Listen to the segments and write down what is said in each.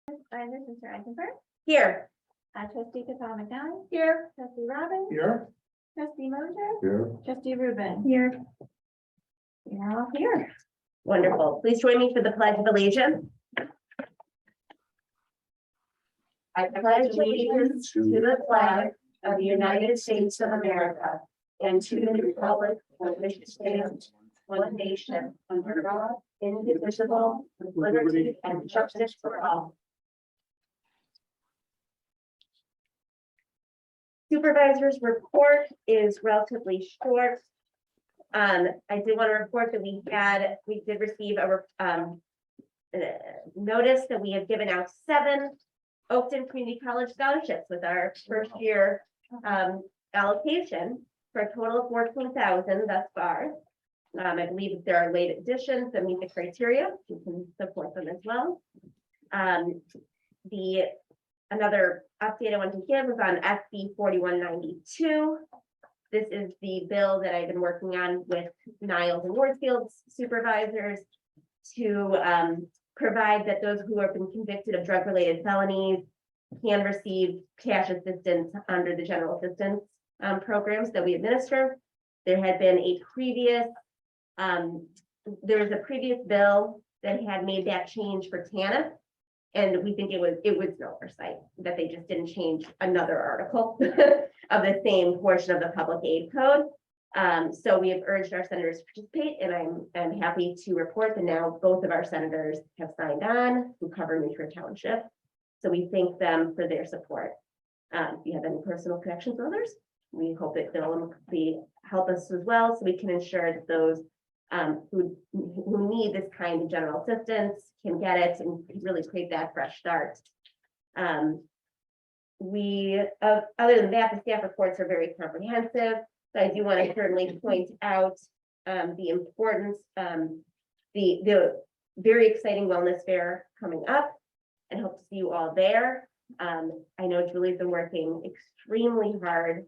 Advisor, Mr. Eisenberg. Here. Trustee Capella McDonald. Here. Trustee Robin. Here. Trustee Mosier. Here. Trustee Rubin. Here. You're all here. Wonderful. Please join me for the Pledge of Allegiance. I pledge allegiance to the flag of the United States of America and to the republic for which it stands, one nation, under God, indivisible, with liberty and justice for all. Supervisor's report is relatively short. I do want to report that we did receive a notice that we have given out 7 Oakton Community College scholarships with our first year allocation for a total of 14,000 thus far. I believe that there are late additions that meet the criteria. You can support them as well. Another update I want to give is on SB 4192. This is the bill that I've been working on with Niles and Warfield's supervisors to provide that those who have been convicted of drug-related felonies can receive cash assistance under the general assistance programs that we administer. There had been a previous, there was a previous bill that had made that change for TANF. And we think it was an oversight that they just didn't change another article of the same portion of the public aid code. So we have urged our senators to participate, and I'm happy to report that now both of our senators have signed on who cover New Township. So we thank them for their support. If you have any personal connections with others, we hope that they'll help us as well, so we can ensure that those who need this kind of general assistance can get it and really create that fresh start. Other than that, the staff reports are very comprehensive. So I do want to certainly point out the importance, the very exciting wellness fair coming up, and hope to see you all there. I know Julie's been working extremely hard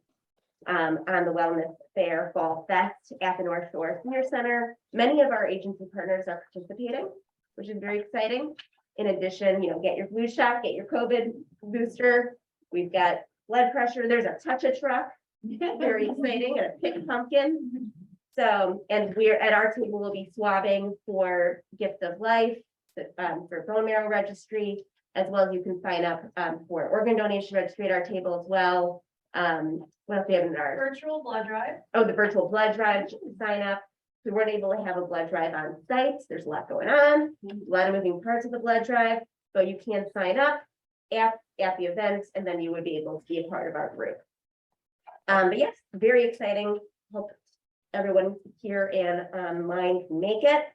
on the Wellness Fair Fall Fest at the North Shore Senior Center. Many of our agency partners are participating, which is very exciting. In addition, get your flu shot, get your COVID booster. We've got blood pressure. There's a touch-a truck, very exciting, and a pick pumpkin. So, and we're at our table, we'll be swabbing for Gift of Life, for bone marrow registry, as well as you can sign up for organ donation registry at our table as well. What else we have in our virtual blood drive? Oh, the virtual blood drive, sign up. We weren't able to have a blood drive on site. There's a lot going on, a lot of moving parts of the blood drive, but you can sign up at the event, and then you would be able to be a part of our group. But yes, very exciting. Hope everyone here and online can make it.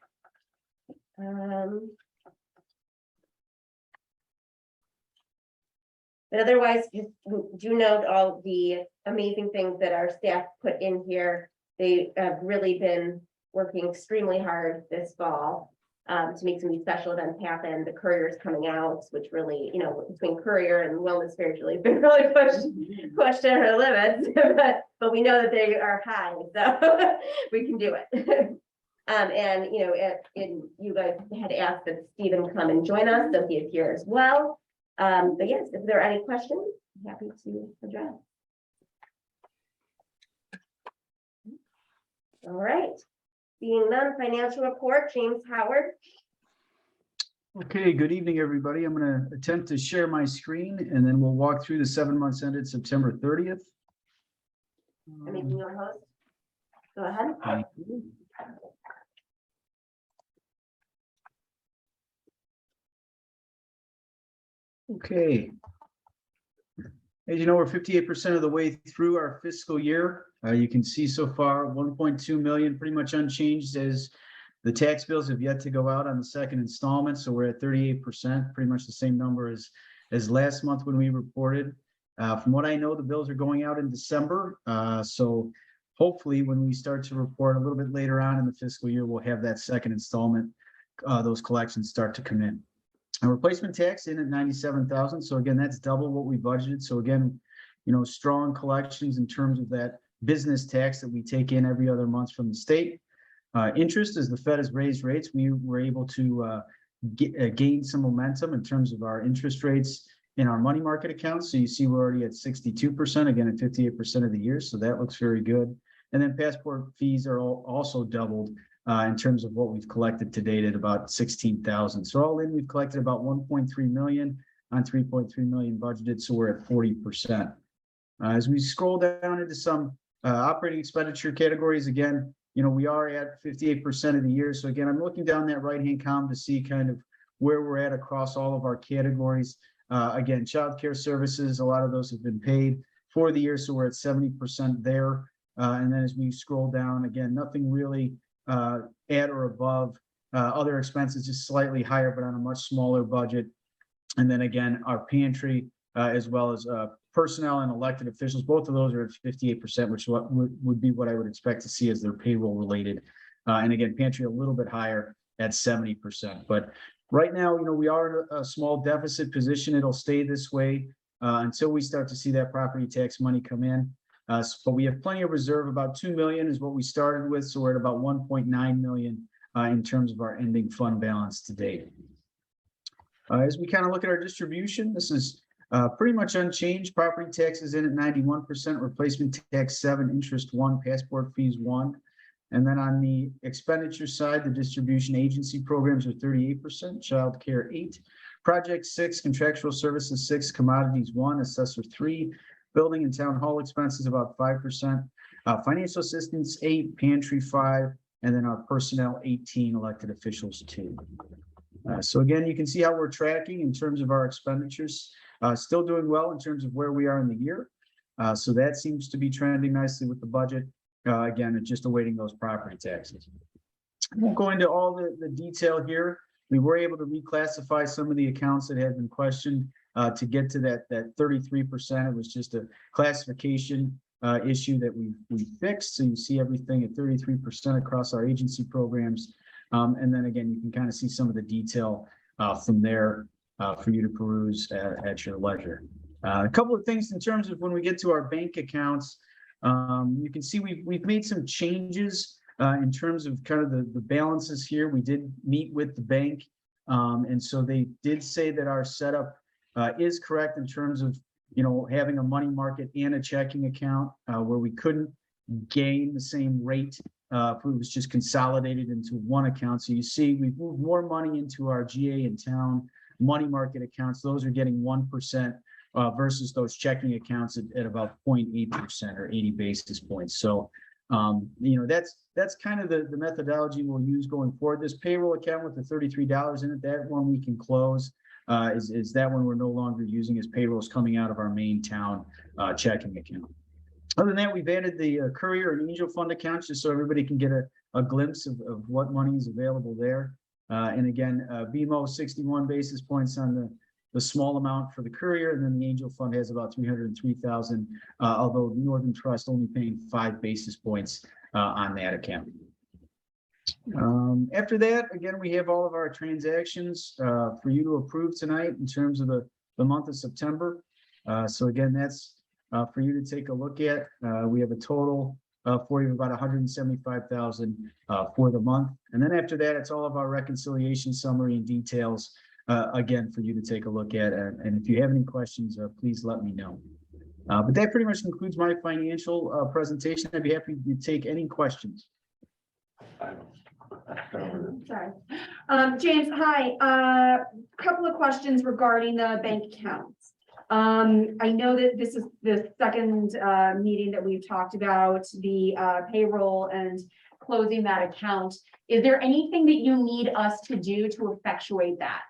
But otherwise, just do note all the amazing things that our staff put in here. They have really been working extremely hard this fall to make some of these special events happen. The courier's coming out, which really, between courier and wellness fair, Julie's been really pushed to her limits. but we know that they are high, so we can do it. And you guys had asked that Stephen come and join us, so he is here as well. But yes, if there are any questions, I'm happy to address. All right, seeing none, financial report, James Howard. Okay, good evening, everybody. I'm going to attempt to share my screen, and then we'll walk through the 7 months ended September 30th. I'm making your host. Go ahead. Thank you. Okay. As you know, we're 58% of the way through our fiscal year. You can see so far 1.2 million, pretty much unchanged, as the tax bills have yet to go out on the second installment. So we're at 38%, pretty much the same number as last month when we reported. From what I know, the bills are going out in December. So hopefully when we start to report a little bit later on in the fiscal year, we'll have that second installment, those collections start to come in. A replacement tax in at 97,000. So again, that's double what we budgeted. So again, strong collections in terms of that business tax that we take in every other month from the state. Interest, as the Fed has raised rates, we were able to gained some momentum in terms of our interest rates in our money market accounts. So you see we're already at 62%, again at 58% of the year. So that looks very good. And then passport fees are also doubled in terms of what we've collected to date at about 16,000. So all in, we've collected about 1.3 million on 3.3 million budgeted. So we're at 40%. As we scroll down into some operating expenditure categories, again, we are at 58% of the year. So again, I'm looking down that right-hand column to see kind of where we're at across all of our categories. Again, childcare services, a lot of those have been paid for the year. So we're at 70% there. And then as we scroll down, again, nothing really at or above. Other expenses just slightly higher, but on a much smaller budget. And then again, our pantry, as well as personnel and elected officials, both of those are at 58%, which would be what I would expect to see as their payroll related. And again, pantry a little bit higher at 70%. But right now, we are in a small deficit position. It'll stay this way until we start to see that property tax money come in. But we have plenty of reserve. About 2 million is what we started with. So we're at about 1.9 million in terms of our ending fund balance to date. As we kind of look at our distribution, this is pretty much unchanged. Property taxes in at 91%, replacement tax 7%, interest 1%, passport fees 1%. And then on the expenditure side, the distribution agency programs are 38%, child care 8%, project 6%, contractual services 6%, commodities 1%, assessor 3%, building and town hall expenses about 5%, financial assistance 8%, pantry 5%, and then our personnel 18%, elected officials 2%. So again, you can see how we're tracking in terms of our expenditures. Still doing well in terms of where we are in the year. So that seems to be trending nicely with the budget. Again, it's just awaiting those property taxes. I won't go into all the detail here. We were able to reclassify some of the accounts that had been questioned to get to that 33%. It was just a classification issue that we fixed. So you see everything at 33% across our agency programs. And then again, you can kind of see some of the detail from there for you to peruse at your leisure. A couple of things in terms of when we get to our bank accounts, you can see we've made some changes in terms of kind of the balances here. We did meet with the bank, and so they did say that our setup is correct in terms of having a money market and a checking account where we couldn't gain the same rate if it was just consolidated into one account. So you see we've moved more money into our GA and town money market accounts. Those are getting 1% versus those checking accounts at about 0.8% or 80 basis points. So that's kind of the methodology we'll use going forward. This payroll account with the $33 in it, that one we can close. Is that one we're no longer using as payrolls coming out of our main town checking account. Other than that, we've added the Courier and Angel Fund accounts just so everybody can get a glimpse of what money is available there. And again, BMO 61 basis points on the small amount for the Courier, and then the Angel Fund has about 303,000, although Northern Trust only paying 5 basis points on that account. After that, again, we have all of our transactions for you to approve tonight in terms of the month of September. So again, that's for you to take a look at. We have a total for you of about 175,000 for the month. And then after that, it's all of our reconciliation summary and details, again, for you to take a look at. And if you have any questions, please let me know. But that pretty much concludes my financial presentation. I'd be happy to take any questions. Sorry. James, hi. Couple of questions regarding the bank accounts. I know that this is the second meeting that we've talked about the payroll and closing that account. Is there anything that you need us to do to effectuate that?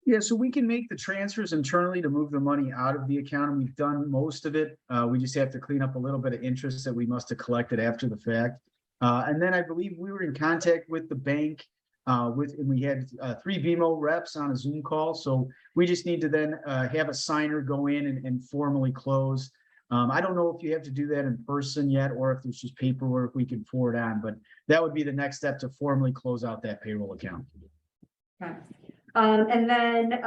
Yeah, so we can make the transfers internally to move the money out of the account, and we've done most of it. We just have to clean up a little bit of interest that we must have collected after the fact. And then I believe we were in contact with the bank and we had 3 BMO reps on a Zoom call. So we just need to then have a signer go in and formally close. I don't know if you have to do that in person yet, or if there's just paperwork we can forward on, but that would be the next step to formally close out that payroll account. Okay. And then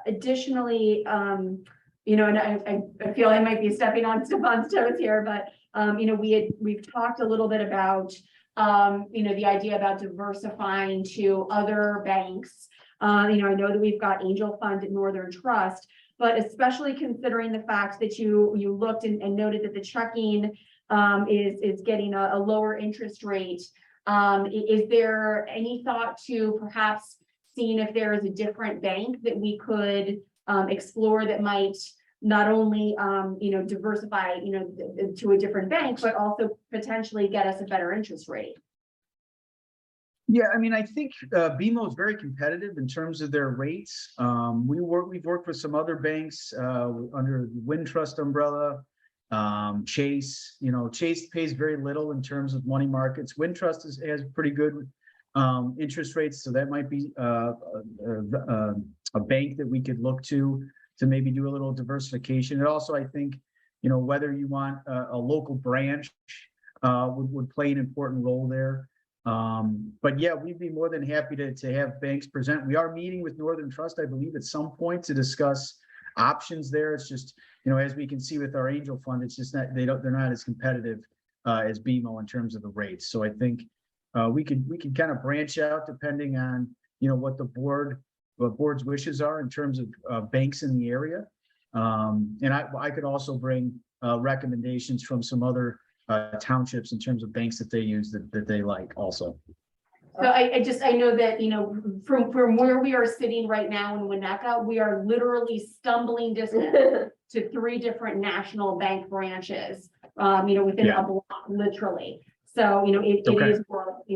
additionally, and I feel I might be stepping on Stefan's toes here, but we've talked a little bit about the idea about diversifying to other banks. I know that we've got Angel Fund at Northern Trust, but especially considering the fact that you looked and noted that the checking is getting a lower interest rate. Is there any thought to perhaps seeing if there is a different bank that we could explore that might not only diversify to a different bank, but also potentially get us a better interest rate? Yeah, I mean, I think BMO is very competitive in terms of their rates. We've worked with some other banks under the Wintrust umbrella. Chase, Chase pays very little in terms of money markets. Wintrust has pretty good interest rates, so that might be a bank that we could look to maybe do a little diversification. And also, I think, whether you want a local branch would play an important role there. But yeah, we'd be more than happy to have banks present. We are meeting with Northern Trust, I believe, at some point to discuss options there. It's just, as we can see with our Angel Fund, it's just not, they're not as competitive as BMO in terms of the rates. So I think we could kind of branch out depending on, what the board's wishes are in terms of banks in the area. And I could also bring recommendations from some other townships in terms of banks that they use that they like also. So I know that, from where we are sitting right now in Winnetka, we are literally stumbling distance to 3 different national bank branches, within a block, literally. So, it is,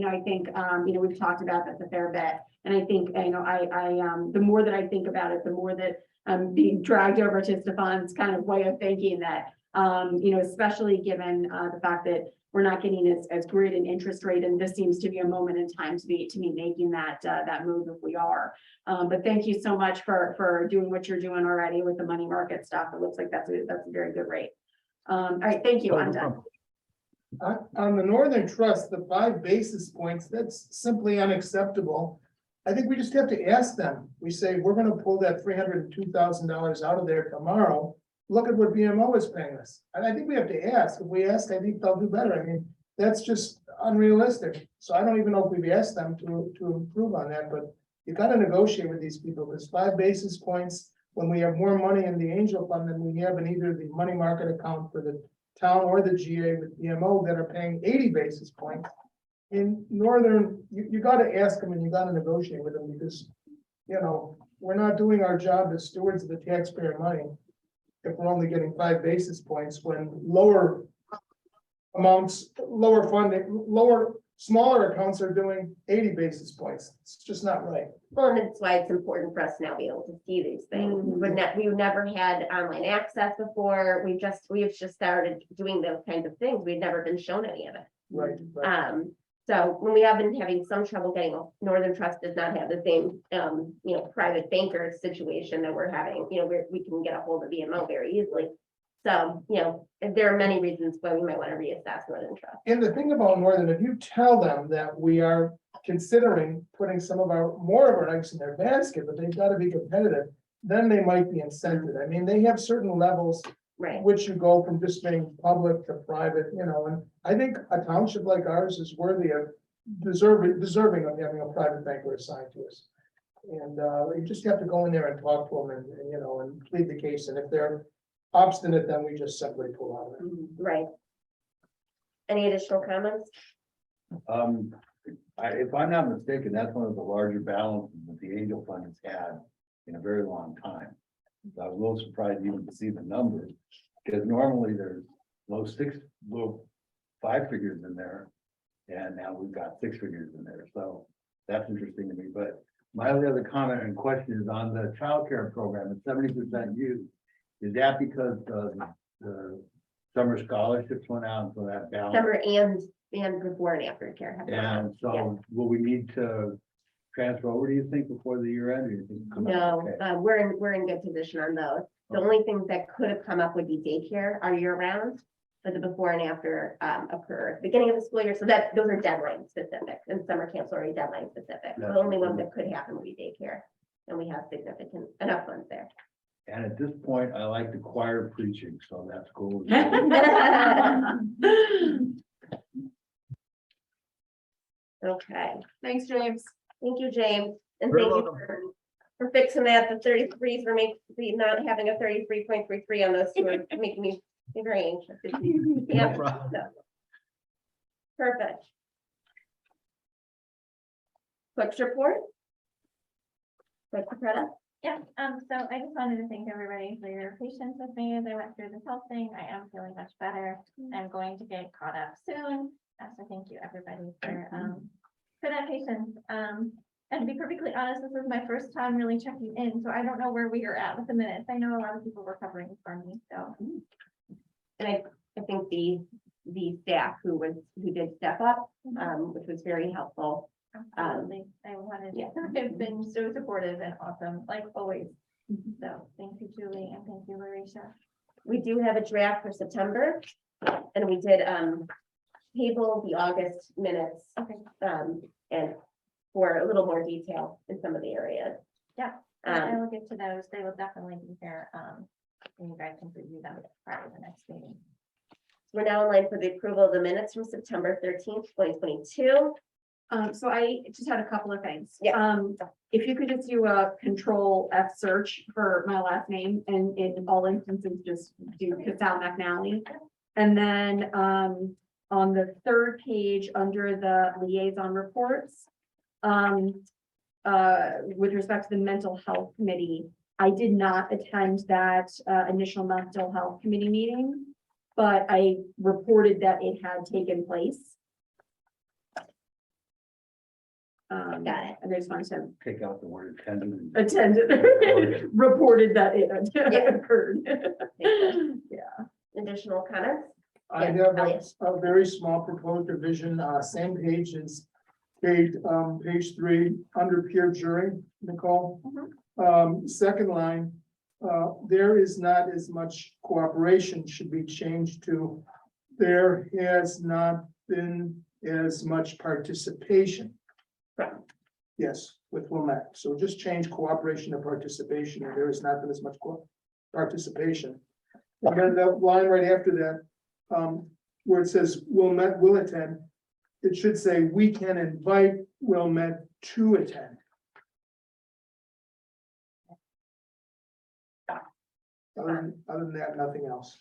I think, we've talked about this a fair bit. And I think, the more that I think about it, the more that I'm being dragged over to Stefan's kind of way of thinking that, especially given the fact that we're not getting as great an interest rate, and this seems to be a moment in time to be making that move if we are. But thank you so much for doing what you're doing already with the money market stuff. It looks like that's a very good rate. All right, thank you. I'm done. On the Northern Trust, the 5 basis points, that's simply unacceptable. I think we just have to ask them. We say, we're gonna pull that $302,000 out of there tomorrow. Look at what BMO is paying us. And I think we have to ask. If we ask, I think they'll do better. I mean, that's just unrealistic. So I don't even know if we've asked them to improve on that, but you gotta negotiate with these people, because 5 basis points, when we have more money in the Angel Fund than we have in either the money market account for the town or the GA with BMO that are paying 80 basis points. In Northern, you gotta ask them and you gotta negotiate with them, because, we're not doing our job as stewards of the taxpayer money if we're only getting 5 basis points when lower amounts, lower funding, smaller accounts are doing 80 basis points. It's just not right. Well, and that's why it's important for us to now be able to see these things. We've never had online access before. We've just started doing those kinds of things. We've never been shown any of it. Right. So when we have been having some trouble getting, Northern Trust does not have the same, private banker situation that we're having, where we can get a hold of BMO very easily. So, there are many reasons why we might want to reassess Northern Trust. And the thing about Northern, if you tell them that we are considering putting more of our eggs in their basket, but they've got to be competitive, then they might be incented. I mean, they have certain levels Right. which you go from just being public to private, and I think a township like ours is worthy of deserving of having a private banker assigned to us. And you just have to go in there and talk to them and plead the case. And if they're obstinate, then we just simply pull out of it. Right. Any additional comments? If I'm not mistaken, that's one of the larger balances that the Angel Fund has had in a very long time. So I was a little surprised even to see the numbers, because normally there's low 5 figures in there, and now we've got 6 figures in there. So that's interesting to me. But my only other comment and question is on the child care program at 70% used. Is that because the summer scholarships went out for that balance? Summer and before and after care. have gone And up. so will we need to transfer over, do you think, before the year end? Or you think it'll come No, out okay? we're in good position on those. The only things that could have come up would be daycare are year round, but the before and after occur at the beginning of the school year. So those are deadline specific, and summer camps are already deadline specific. So the only one that could happen would be daycare, and we have significant enough funds there. And at this point, I like the choir preaching, so that's cool. Okay, Thanks, James. thank you, James, and You're thank you welcome. for fixing that, the 33s for me, not having a 33.33 on those two are making me very anxious. No Yeah, problem. perfect. Clerk's report? Clerk Capretta? Yeah, so I just wanted to thank everybody for your patience with me as I went through this whole thing. I am feeling much better. I'm going to get caught up soon. So thank you, everybody, for that patience. And to be perfectly honest, this is my first time really checking in, so I don't know where we are at with the minutes. I know a lot of people were covering for me, so. And I think the staff who did step up, which was very helpful. Absolutely. I wanted, yeah. they've been so supportive and awesome, like always. So thank you, Julie, and thank you, Larisha. We do have a draft for September, and we did table the August minutes. Okay. And for a little more detail in some of the areas. Yeah. I will get to those. They will definitely be here. And you guys can review them prior to the next meeting. We're now in line for the approval of the minutes from September 13th, 2022. So I just had a couple of things. Yeah. If you could just do a control F search for my last name and in all instances, just do Casal McNally. And then, on the third page under the liaison reports, with respect to the mental health committee, I did not attend that, initial mental health committee meeting, but I reported that it had taken place. Got it. And I just wanted to Take out the word attendant. attended, reported that it Yeah. occurred. Additional comments? I Yeah, have Elliot. a very small proposed revision, same page as page 3, under peer jury, Nicole. Second line, there is not as much cooperation should be changed to, there has not been as much participation. Yes, with Wilmette. So just change cooperation to participation, and there has not been as much participation. And then the line right after that, where it says Wilmette will attend, it should say we can invite Wilmette to attend. Other than that, nothing else.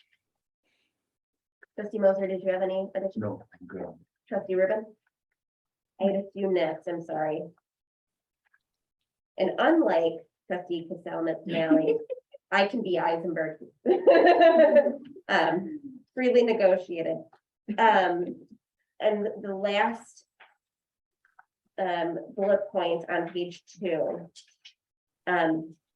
Trustee Moser, did you have any additional? No, I'm good. Trustee Ribbon? I had a few nits, I'm sorry. And unlike trustee Casal McNally, I can be Eisenberg. Freely negotiated. And the last bullet point on page 2.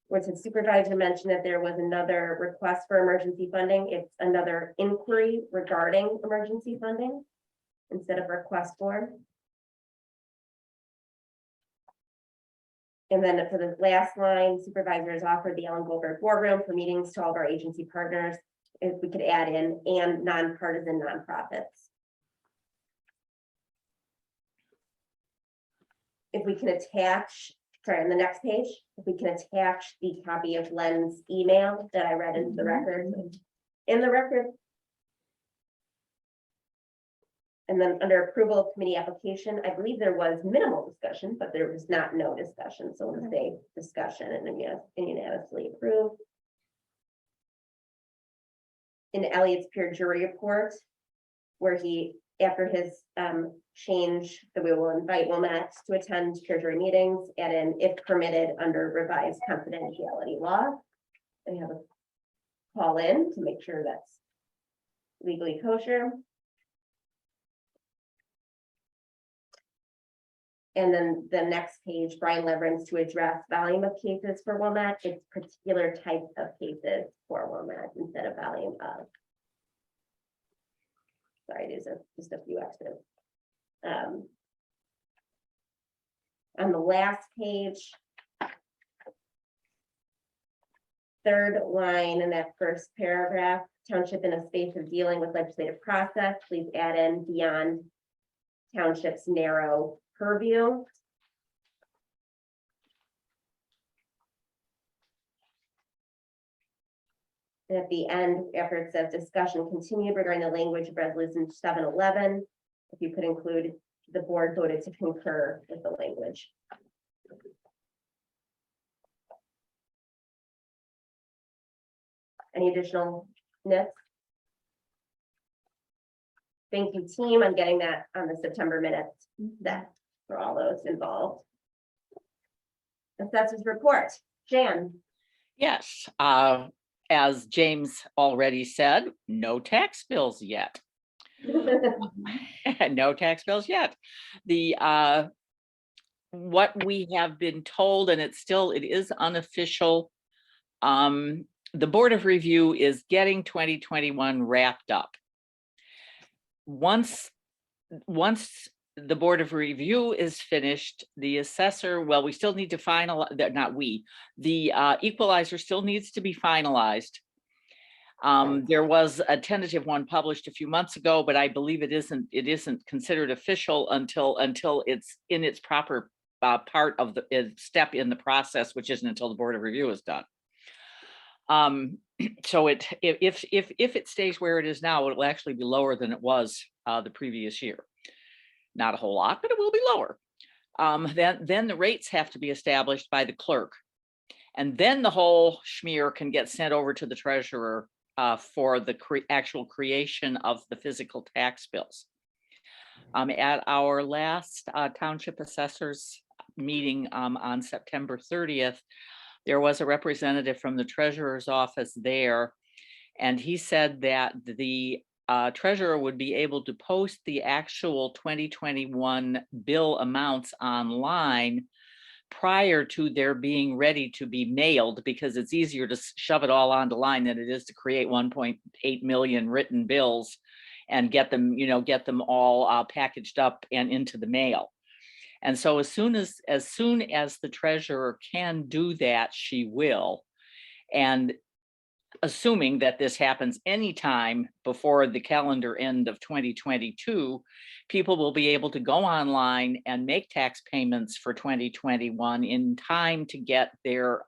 Where it said supervisor mentioned that there was another request for emergency funding. It's another inquiry regarding emergency funding instead of request form. And then for the last line, supervisors offered the Ellen Goldberg War Room for meetings to all of our agency partners. If we could add in and nonpartisan nonprofits. If we can attach, sorry, on the next page, if we can attach the copy of Len's email that I read into the record, in the record. And then under approval of committee application, I believe there was minimal discussion, but there was not no discussion. So we'll say discussion and then yes, unanimously approved. In Elliot's peer jury report, where he, after his change, that we will invite Wilmette to attend peer jury meetings, add in if permitted under revised confidentiality law. And have a call in to make sure that's legally kosher. And then the next page, Brian Leverins to address volume of cases for Wilmette, it's particular types of cases for Wilmette instead of volume of. Sorry, these are just a few extras. On the last page, third line in that first paragraph, township in a space of dealing with legislative process, please add in beyond township's narrow purview. And at the end, after it says discussion continued regarding the language of resolution 711, if you could include the board voted to concur with the language. Any additional nits? Thank you, team, on getting that on the September minutes, that for all those involved. Assessors report, Jan. Yes, as James already said, no tax bills yet. No tax bills yet. The what we have been told, and it is unofficial. The Board of Review is getting 2021 wrapped up. Once the Board of Review is finished, the assessor, well, we still need to finalize, not we, the equalizer still needs to be finalized. There was a tentative one published a few months ago, but I believe it isn't considered official until it's in its proper part of the step in the process, which isn't until the Board of Review is done. So if it stays where it is now, it will actually be lower than it was the previous year. Not a whole lot, but it will be lower. Then the rates have to be established by the clerk. And then the whole schmear can get sent over to the treasurer for the actual creation of the physical tax bills. At our last township assessors meeting on September 30th, there was a representative from the treasurer's office there, and he said that the treasurer would be able to post the actual 2021 bill amounts online prior to their being ready to be mailed, because it's easier to shove it all onto line than it is to create 1.8 million written bills and get them all packaged up and into the mail. And so as soon as the treasurer can do that, she will. And assuming that this happens anytime before the calendar end of 2022, people will be able to go online and make tax payments for 2021 in time to get their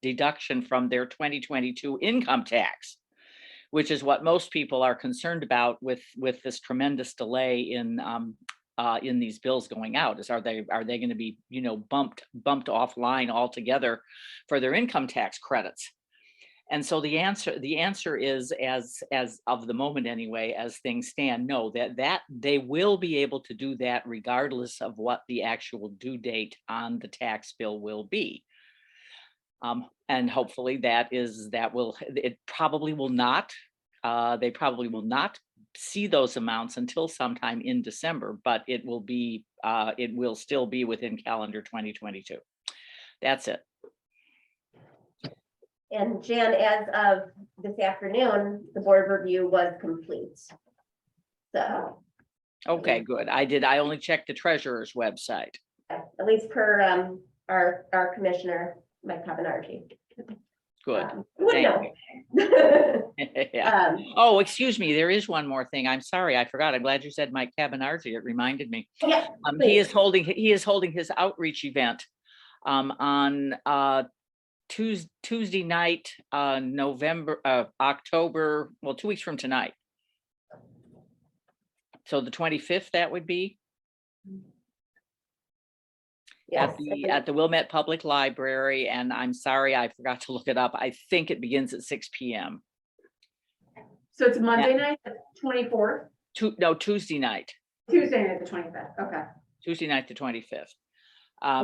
deduction from their 2022 income tax, which is what most people are concerned about with this tremendous delay in these bills going out. Is are they going to be bumped offline altogether for their income tax credits? And so the answer is, as of the moment anyway, as things stand, no, that they will be able to do that regardless of what the actual due date on the tax bill will be. And hopefully it probably will not, they probably will not see those amounts until sometime in December, but it will still be within calendar 2022. That's it. And Jan, as of this afternoon, the board review was complete. So. Okay, good. I only checked the treasurer's website. At least per our commissioner, Mike Cabanargi. Good. Would Thank know. Yeah. Oh, excuse me. There is one more thing. I'm sorry, I forgot. I'm glad you said Mike Cabanargi. It reminded me. Yeah, He is holding his outreach event on Tuesday night, October, well, 2 weeks from tonight. So the 25th, that would be yes. at the Wilmette Public Library. And I'm sorry, I forgot to look it up. I think it begins at 6 p.m. So it's Monday night, the 24th, Tuesday night. Tuesday night, the 25th. Okay. Tuesday night, the 25th.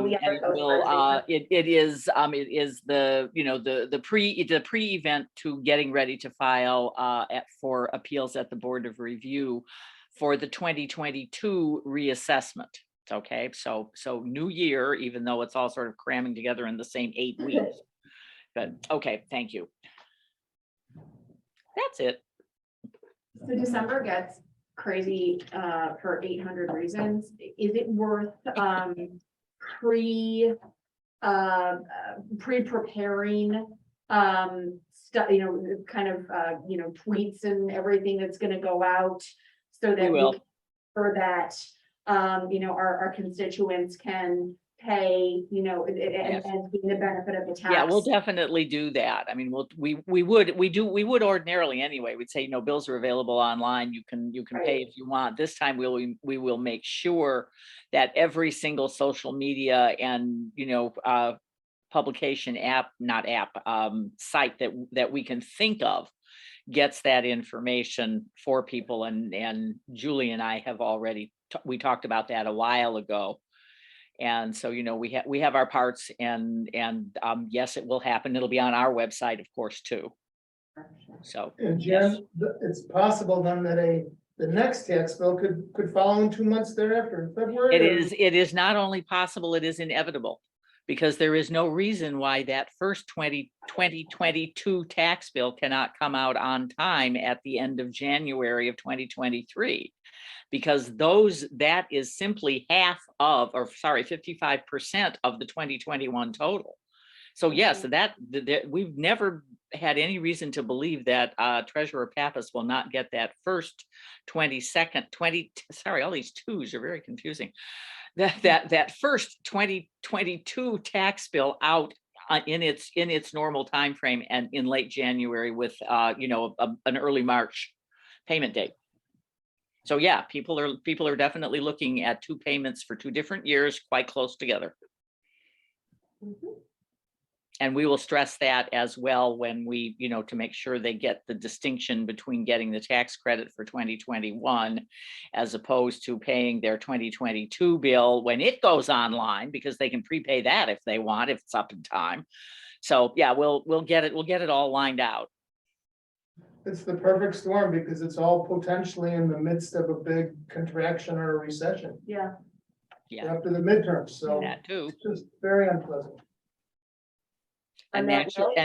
We have And it is the pre-event to getting ready to file for appeals at the Board of Review for the 2022 reassessment. Okay, so new year, even though it's all sort of cramming together in the same 8 weeks. But okay, thank you. That's it. So December gets crazy for 800 reasons. Is it worth pre-preparing stuff, kind of tweets and everything that's going to go out so that We will. for that our constituents can pay, you know, Yes. and gain the benefit of the tax. Yeah, we'll definitely do that. I mean, we would ordinarily anyway. We'd say, bills are available online. You can pay if you want. This time we will make sure that every single social media and, publication site that we can think of gets that information for people. And Julie and I have already, we talked about that a while ago. And so, we have our parts and yes, it will happen. It'll be on our website, of course, too. So, And yes. Jen, it's possible then that the next tax bill could follow in 2 months thereafter in February? It is not only possible, it is inevitable. Because there is no reason why that first 2022 tax bill cannot come out on time at the end of January of 2023. Because that is simply 55% of the 2021 total. So yes, that we've never had any reason to believe that Treasurer Pappas will not get that first all these twos are very confusing. That first 2022 tax bill out in its normal time frame and in late January with an early March payment date. So yeah, people are definitely looking at two payments for 2 different years, quite close together. Mhm. And we will stress that as well when we, to make sure they get the distinction between getting the tax credit for 2021 as opposed to paying their 2022 bill when it goes online, because they can prepay that if they want, if it's up in time. So yeah, we'll get it all lined out. It's the perfect storm because it's all potentially in the midst of a big contraction or a recession Yeah. Yeah, after the midterms, so that too. it's just very unpleasant. And On that note-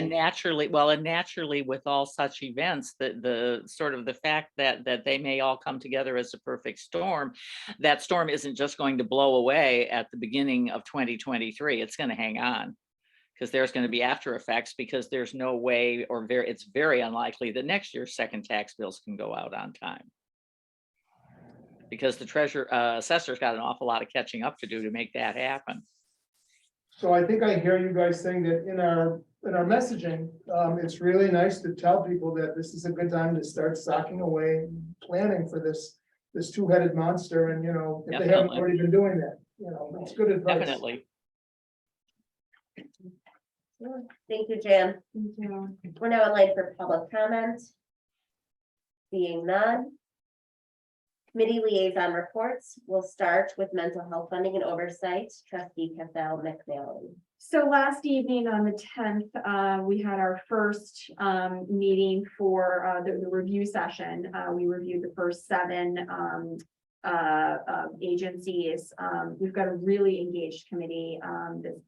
naturally with all such events, the sort of the fact that they may all come together as a perfect storm, that storm isn't just going to blow away at the beginning of 2023. It's going to hang on because there's going to be after effects, because there's no way it's very unlikely that next year's second tax bills can go out on time. Because the assessor's got an awful lot of catching up to do to make that happen. So I think I hear you guys saying that in our messaging, it's really nice to tell people that this is a good time to start socking away, planning for this two-headed monster, and if they haven't Definitely. already been doing that, it's good advice. Definitely. Thank you, Jan. Thank you. We're now online for public comment. Seeing none. Committee liaison reports. We'll start with mental health funding and oversight. Trustee Cathal McNally. So last evening on the 10th, we had our first meeting for the review session. We reviewed the first 7 agencies. We've got a really engaged committee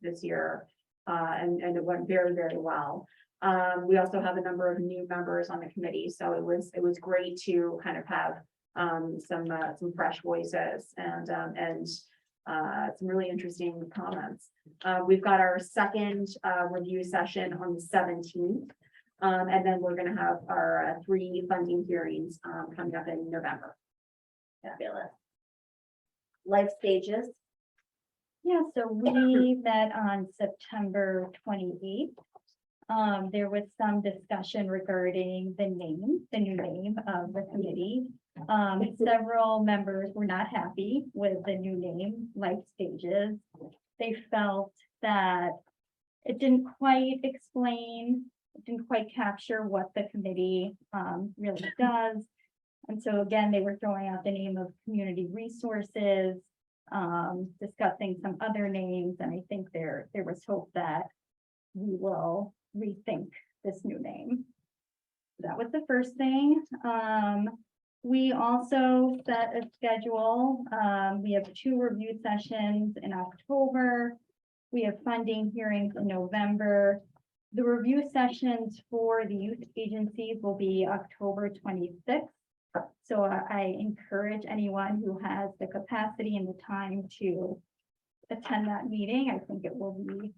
this year, and it went very, very well. We also have a number of new members on the committee, so it was great to kind of have some fresh voices and some really interesting comments. We've got our second review session on the 17th. And then we're going to have our 3 funding hearings coming up in November. Fabulous. Life stages. Yeah, so we met on September 28th. There was some discussion regarding the new name of the committee. Several members were not happy with the new name, Life Stages. They felt that it didn't quite capture what the committee really does. And so again, they were throwing out the name of Community Resources, discussing some other names, and I think there was hope that we will rethink this new name. That was the first thing. We also set a schedule. We have 2 review sessions in October. We have funding hearings in November. The review sessions for the youth agencies will be October 26th. So I encourage anyone who has the capacity and the time to attend that meeting. I think it will be,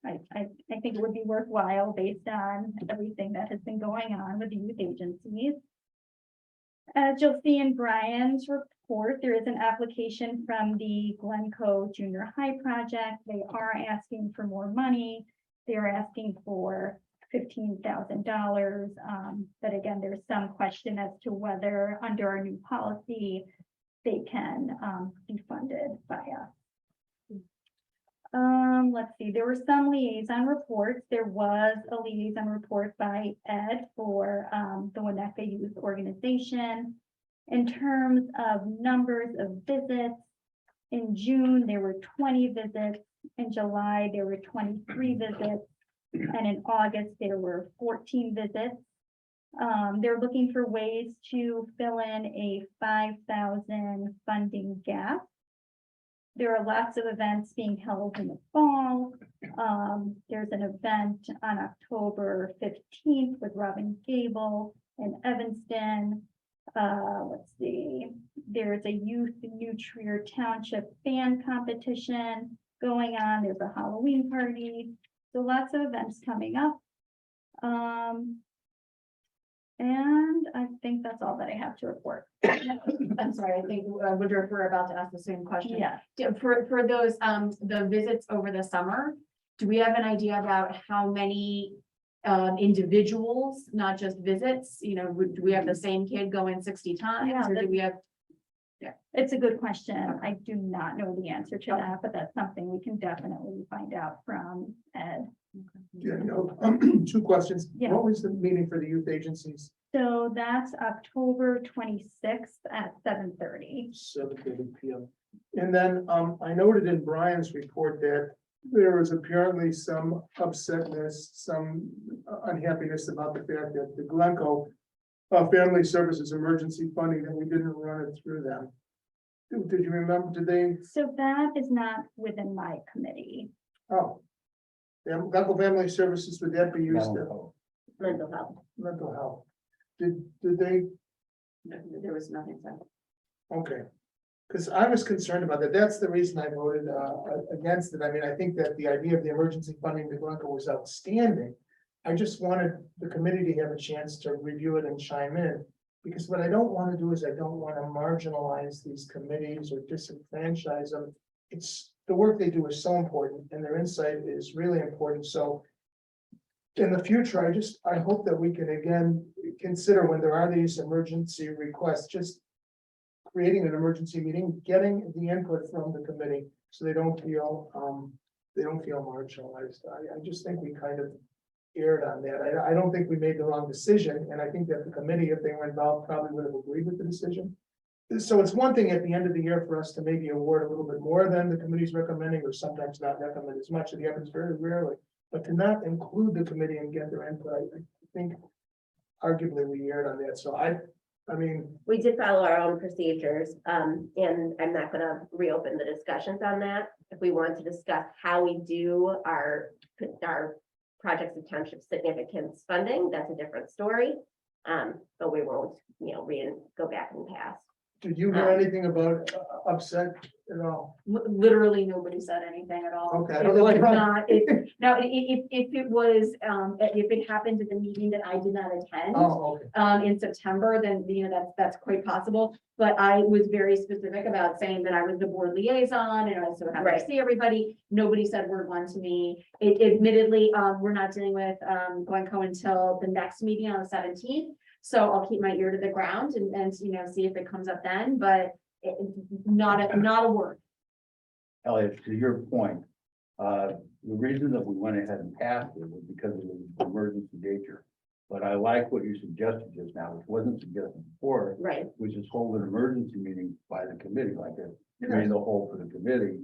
I think it would be worthwhile based on everything that has been going on with the youth agencies. As you'll see in Brian's report, report, there is an application from the Glencoe Junior High project. They are asking for more money. They're asking for $15,000. But again, there's some question as to whether under our new policy, they can be funded by us. Let's see, there were some liaison reports. There was a liaison report by Ed for the Winnetka Youth Organization. In terms of numbers of visits, in June, there were 20 visits. In July, there were 23 visits. And in August, there were 14 visits. They're looking for ways to fill in a 5,000 funding gap. There are lots of events being held in the fall. There's an event on October 15th with Robin Gable in Evanston. Let's see, there's a youth New Trier Township band competition going on. There's a Halloween party. So lots of events coming up. And I think that's all that I have to report. I'm sorry, I think, Woodruff, we're about to ask the same question. Yeah. For those, the visits over the summer, do we have an idea about how many individuals, not just visits, you know, do we have the same kid going 60 times, Yeah, or do we have? It's a good question. I do not know the answer to that, but that's something we can definitely find out from Ed. Yeah, no, 2 questions. Yeah. What was the meeting for the youth agencies? So that's October 26th at 7:30. 7:30 p.m. And then, I noted in Brian's report that there was apparently some upsetness, some unhappiness about the fact that the Glencoe Family Services Emergency Funding, that we didn't run it through them. Did you remember, did they, So that is not within my committee. Glencoe Family Services, would that be used to Mental health. mental health? Did they, There was nothing said. okay. Because I was concerned about that. That's the reason I voted against it. I mean, I think that the idea of the emergency funding to Glencoe was outstanding. I just wanted the committee to have a chance to review it and chime in. Because what I don't want to do is I don't want to marginalize these committees or disenfranchise them. It's, the work they do is so important and their insight is really important. So in the future, I hope that we can again consider when there are these emergency requests, just creating an emergency meeting, getting the input from the committee so they don't feel marginalized. I just think we kind of erred on that. I don't think we made the wrong decision, and I think that the committee, if they were involved, probably would have agreed with the decision. So it's one thing at the end of the year for us to maybe award a little bit more than the committee's recommending, or sometimes not recommend as much. It happens very rarely, but to not include the committee and get their input, I think arguably we erred on that. So I mean, We did follow our own procedures, and I'm not gonna reopen the discussions on that. If we want to discuss how we do our projects of township significance funding, that's a different story. But we won't, go back in the past. did you hear anything about upset at all? Literally, nobody said anything at all. Okay. It was not, now, if it was, if it happened at the meeting that I did not attend. Oh, okay. In September, then, that's quite possible. But I was very specific about saying that I was the board liaison and I was so happy to Right. see everybody. Nobody said word one to me. Admittedly, we're not dealing with, Glencoe until the next meeting on the 17th. So I'll keep my ear to the ground and, see if it comes up then, but not a word. Elliot, to your point, the reason that we went ahead and passed it was because of the emergency nature. But I like what you suggested just now, which wasn't suggested before, Right. which is hold an emergency meeting by the committee, like a committee the whole for the committee,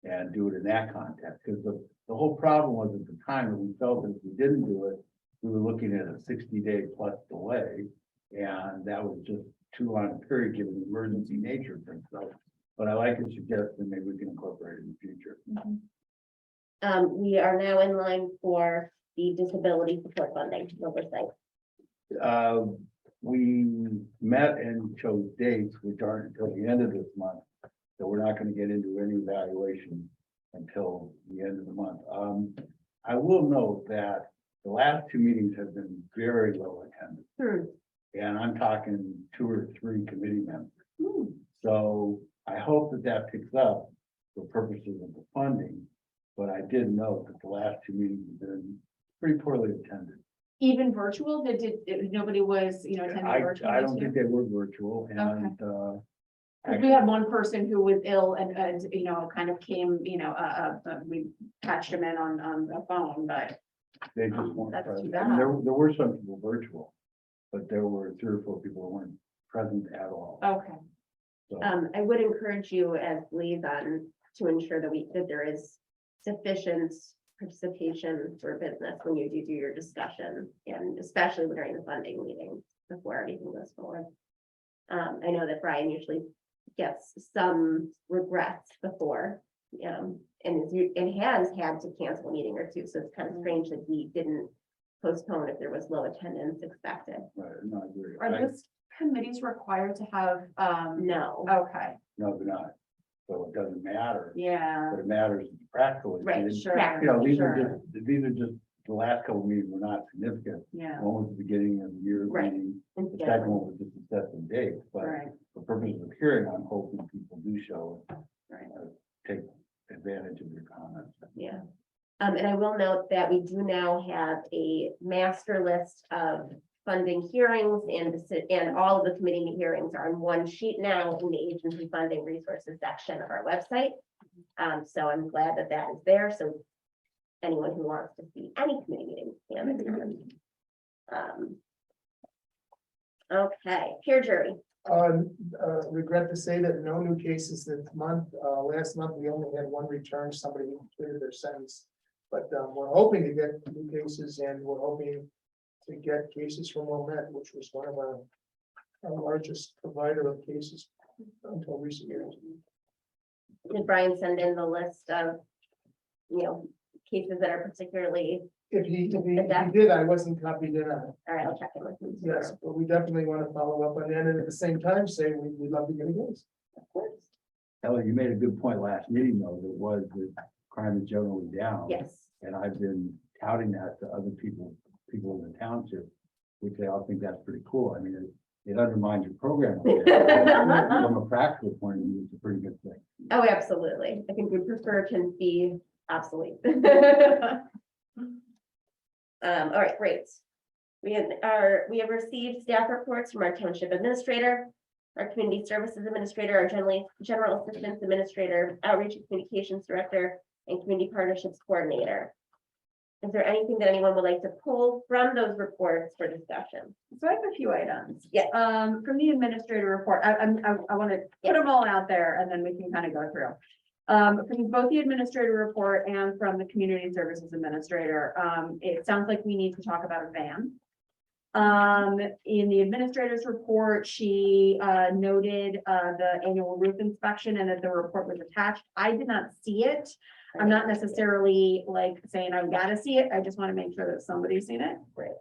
and do it in that context. Because the whole problem was at the time that we felt that if we didn't do it, we were looking at a 60-day plus delay, and that was just too long a period given the emergency nature of things. So, but I like your suggestion, maybe we can incorporate it in the future. We are now in line for the disability support funding oversight. We met and chose dates, which aren't until the end of this month. So we're not going to get into any evaluation until the end of the month. I will note that the last 2 meetings have been very low attended. And I'm talking 2 or 3 committee members. So I hope that that picks up for purposes of the funding. But I did note that the last two meetings have been pretty poorly attended. Even virtual, nobody was, attending virtual? I don't this think year? they were virtual and, 'Cause we had one person who was ill and, kind of came, we patched him in on the phone, but. they just weren't That's too present. bad. And there were some people virtual, but there were 3 or 4 people who weren't present at all. Okay. So, I would encourage you as liaison to ensure that there is sufficient participation for business when you do your discussion, and especially during the funding meeting before everything goes forward. I know that Brian usually gets some regrets before, and has had to cancel a meeting or two, so it's kind of strange that he didn't postpone if there was low attendance expected. right, no, I agree. Are those committees required to have, No, okay, No, they're not. So it doesn't matter. yeah. What it matters is practical. right, Sure. You know, these are Sure. just, the last couple of meetings were not significant. Yeah, One was the beginning of the year Right. meeting, the yeah, second one was just a set of dates, but right, for purposes of hearing, I'm hoping people do show, right. take advantage of your comments. yeah. And I will note that we do now have a master list of funding hearings, and all of the committee hearings are on one sheet now in the agency funding resources section of our website. So I'm glad that that is there, so anyone who wants to see any committee meeting can. Okay, peer jury. Regret to say that no new cases this month. Last month, we only had one return, somebody who completed their sentence. But we're hoping to get new cases, and we're hoping to get cases from Wilmette, which was one of our largest provider of cases until recent years. Did Brian send in the list of, cases that are particularly, If he did, I wasn't copied in on it. all right, I'll check in with him. Yes, but we definitely want to follow up on that, and at the same time, say we'd love to get a case. Of course. Ellie, you made a good point last meeting, though, that was that crime is generally down. Yes, And I've been touting that to other people in the township, which they all think that's pretty cool. I mean, it undermines your program. a bit, but From a practical point of view, it's a pretty good thing. oh, absolutely. I think we prefer can be obsolete. All right, great. We have received staff reports from our township administrator, our community services administrator, our general assistance administrator, outreach and communications director, and community partnerships coordinator. Is there anything that anyone would like to pull from those reports for discussion? So I have a few items. Yes. From the administrator report, I want to put them all out there and then we can kind of go through. From both the administrator report and from the community services administrator, it sounds like we need to talk about a van. In the administrator's report, she noted the annual roof inspection and that the report was attached. I did not see it. I'm not necessarily like saying I've got to see it. I just want to make sure that somebody's seen it. Right.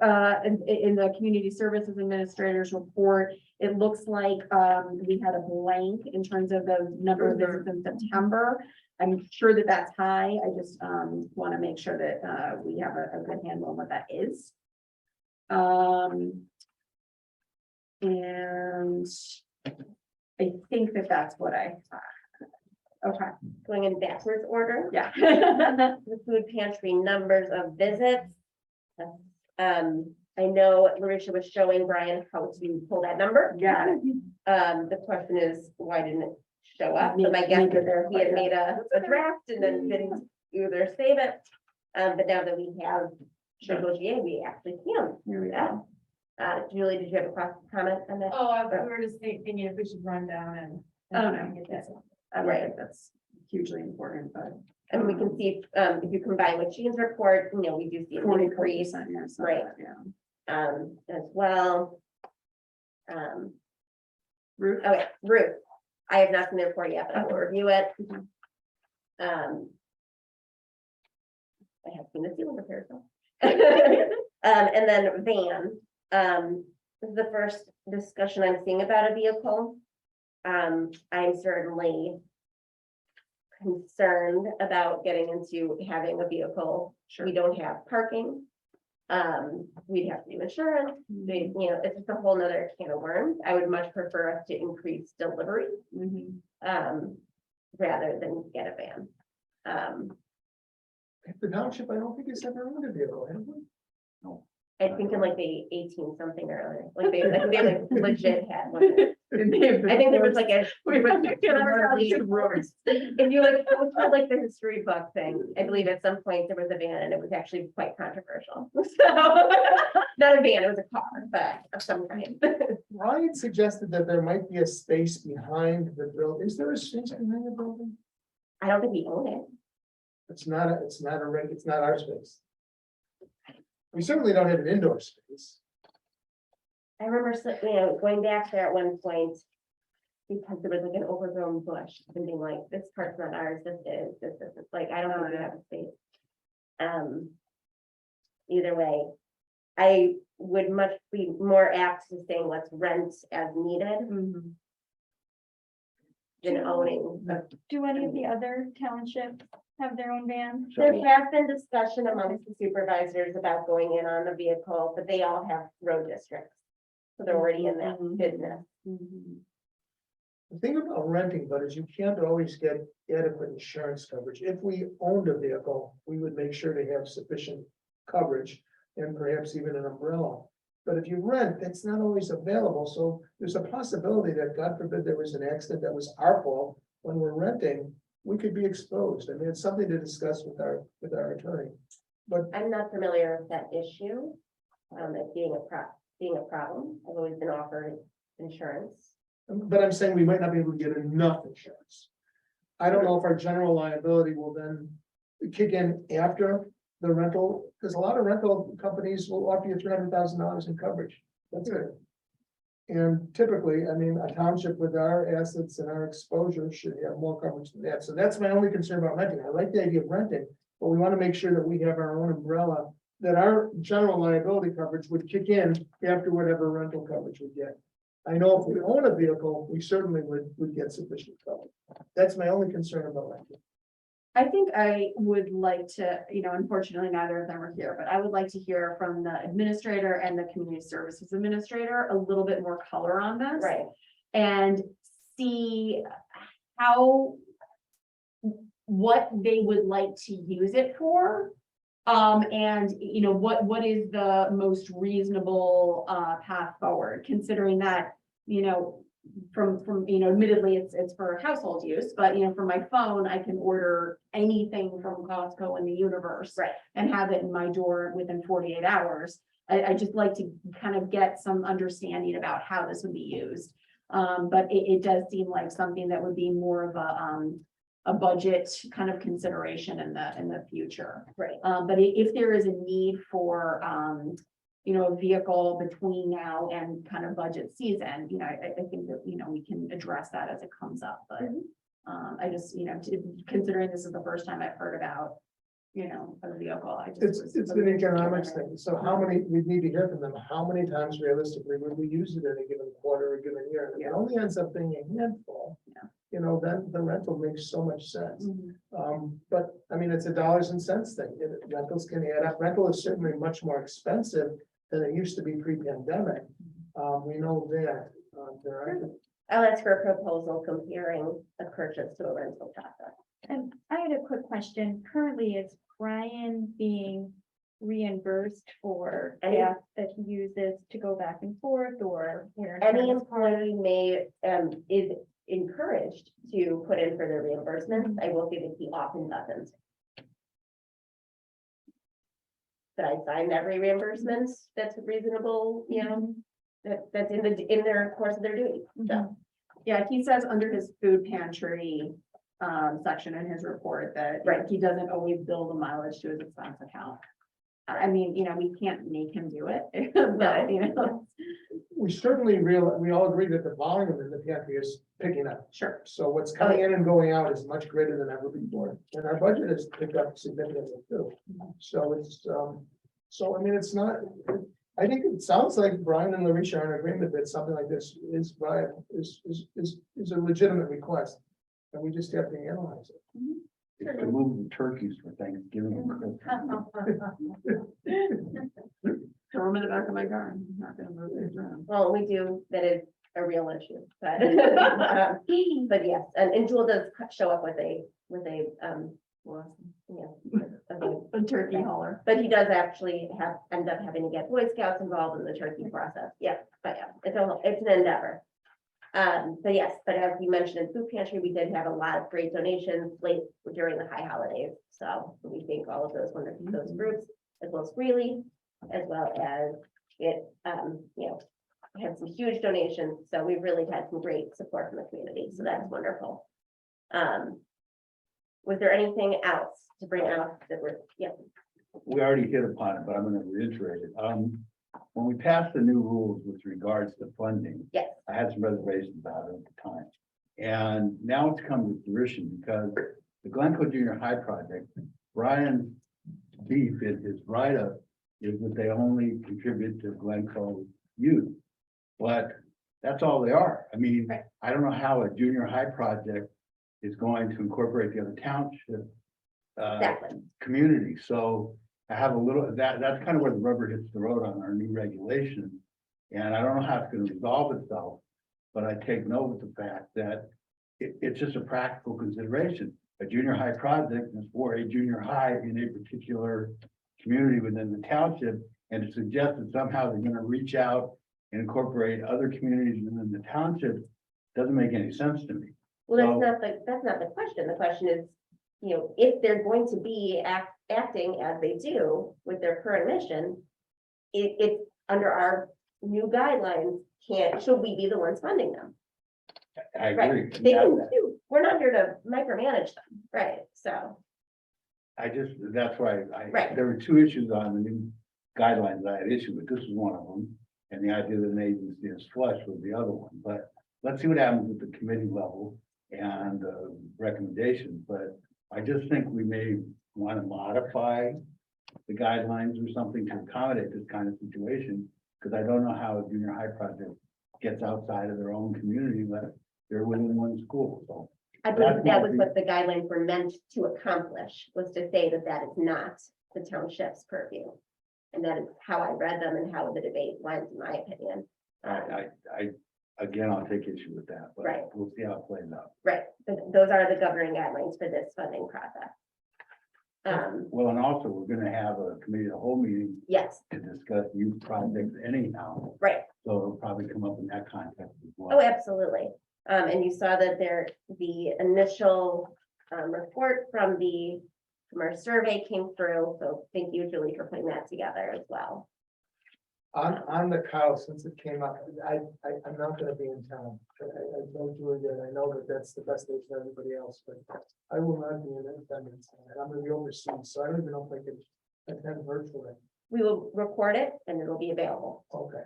In the community services administrator's report, it looks like we had a blank in terms of the number of visits in September. I'm sure that that's high. I just want to make sure that we have a good handle on what that is. And I think that that's what I. Okay, Going in backwards order. yeah. The food pantry numbers of visits. I know Marisha was showing Brian how to pull that number. Yeah. The question is, why didn't it show up? So my guess Make it is there. he had made a draft and then didn't either save it. But now that we have Visual GA, we actually can. Here we Yeah. go. Julie, did you have a comment on that? Oh, we were just thinking if we should run down and. Oh, no. Get this. I think that's hugely important, but. And we can see, if you combine with Jean's report, we do see an 44%, increase, yeah, so Right. that, yeah. as well. Ruth? Okay, Ruth, I have not seen the report yet, but I will review it. Mhm. I have seen the ceiling repair. So. And then van, this is the first discussion I'm seeing about a vehicle. I'm certainly concerned about getting into having a vehicle. Sure. We don't have parking. We'd have to do insurance, it's just a whole nother can of worms. I would much prefer us to increase delivery, rather than get a van. The township, I don't think it's ever owned a vehicle, have we? I think in like the 18 something or other, like they like legit had one. I think there was like a. If you like, go through like the history book thing, I believe at some point there was a van and it was actually quite controversial. So, not a van, it was a car, but of some kind. Ryan suggested that there might be a space behind the building. Is there a space behind the building? I don't think we own it. It's not our space. We certainly don't have an indoor space. I remember, going back there at one point. Because there was like an overgrown bush and being like, this part's not ours, this is, like, I don't know if we have a space. Either way, I would much be more apt to saying let's rent as needed than owning. Do any of the other townships have their own vans? There has been discussion amongst the supervisors about going in on a vehicle, but they all have road districts. So they're already in that business. The thing about renting, but is you can't always get adequate insurance coverage. If we owned a vehicle, we would make sure to have sufficient coverage and perhaps even an umbrella. But if you rent, that's not always available. So there's a possibility that, God forbid, there was an accident that was our fault. When we're renting, we could be exposed. I mean, it's something to discuss with our attorney. But I'm not familiar with that issue. It being a problem. I've always been offered insurance. I'm saying we might not be able to get enough insurance. I don't know if our general liability will then kick in after the rental, because a lot of rental companies will offer you $300,000 in coverage. That's it. And typically, I mean, a township with our assets and our exposure should have more coverage than that. So that's my only concern about renting. I like the idea of renting, but we want to make sure that we have our own umbrella, that our general liability coverage would kick in after whatever rental coverage we get. I know if we own a vehicle, we certainly would get sufficient coverage. That's my only concern about renting. I think I would like to, unfortunately, neither of them are here, but I would like to hear from the administrator and the community services administrator a little bit more color on this. Right. And see what they would like to use it for. And what is the most reasonable path forward, considering that, from admittedly it's for household use, but from my phone, I can order anything from Costco in the universe. Right. And have it in my door within 48 hours. I just like to kind of get some understanding about how this would be used. But it does seem like something that would be more of a budget kind of consideration in the future. Right. But if there is a need for, a vehicle between now and kind of budget season, I think that, we can address that as it comes up, but. I just, considering this is the first time I've heard about, a vehicle, I just. It's an economics thing. So how many, we need to hear from them, how many times realistically would we use it in a given quarter, a given year? If it only ends up being a handful. Yeah. Then the rental makes so much sense. Mhm. But I mean, it's a dollars and cents thing. Rentals can add up. Rental is certainly much more expensive than it used to be pre-pandemic. We know that. I'll ask for a proposal comparing a purchase to a rental process. And I had a quick question. Currently, is Brian being reimbursed for gas that he uses to go back and forth, or where? Any employee is encouraged to put in for their reimbursements. I will say that he often doesn't. But I sign every reimbursement that's reasonable, that's in their course of their duty. So, Yeah, he says under his food pantry section in his report that Right. he doesn't always bill the mileage to his expense account. I mean, we can't make him do it, but We certainly we all agree that the volume in the pantry is picking up. sure. So what's coming in and going out is much greater than ever before. And our budget has picked up significantly too. So it's, so I mean, it's not, I think it sounds like Brian and Larisha are in agreement that something like this is viable, is a legitimate request. And we just have to analyze it. is to move the turkeys for Thanksgiving and Christmas. Throw them in the back of my car. I'm not gonna move these around. Well, we do, that is a real issue, but, but yes, and Jewel does show up with a, well, yeah. A turkey hauler. But he does actually end up having to get Boy Scouts involved in the turkey process, yeah, but yeah, it's an endeavor. But yes, but as you mentioned in food pantry, we did have a lot of great donations late during the high holidays, so we thank all of those wonderful, those groups, as well as Greeley, as well as it, had some huge donations, so we've really had some great support from the community, so that's wonderful. Was there anything else to bring out that we're, yeah, We already hit upon it, but I'm gonna reiterate it. When we passed the new rules with regards to funding. Yes. I had some reservations about it at the time. And now it's come to fruition because the Glencoe Junior High project, Brian's beef in his write-up is that they only contribute to Glencoe youth. But that's all they are. I mean, Right. I don't know how a junior high project is going to incorporate the other township exactly, community. So I have a little, that's kind of where the rubber hits the road on our new regulation. And I don't know how it's gonna resolve itself, but I take note of the fact that it's just a practical consideration. A junior high project is for a junior high in a particular community within the township. And to suggest that somehow they're gonna reach out and incorporate other communities within the township doesn't make any sense to me. well, that's not the question, the question is, if they're going to be acting as they do with their current mission, it's under our new guidelines, should we be the ones funding them? I Right. agree. They can do, we're not here to micromanage them, right, so, That's why Right. there were two issues on the new guidelines I had issue with. This is one of them. And the idea that an agency is flush was the other one, but let's see what happens at the committee level and recommendations, but I just think we may want to modify the guidelines or something to accommodate this kind of situation, because I don't know how a junior high project gets outside of their own community, but they're within one school, so. I believe that was what the guidelines were meant to accomplish, was to say that that is not the township's purview. And that is how I read them and how the debate went, in my opinion. Again, I'll take issue with that, but Right. we'll see how it plays out. Right, but those are the governing guidelines for this funding process. Well, and also, we're gonna have a committee, of the whole meeting Yes, to discuss youth projects anyhow, right, so it'll probably come up in that context as oh, well. absolutely. And you saw that the initial report from our survey came through, so thank you, Julie, for putting that together as well. On the cow, since it came up, I'm not gonna be in town. I told Julie that, I know that that's the best day for everybody else, but I will not be in attendance. And I'm gonna be overseas, so I don't even know if I could attend virtually. We will record it and it'll be available. Okay.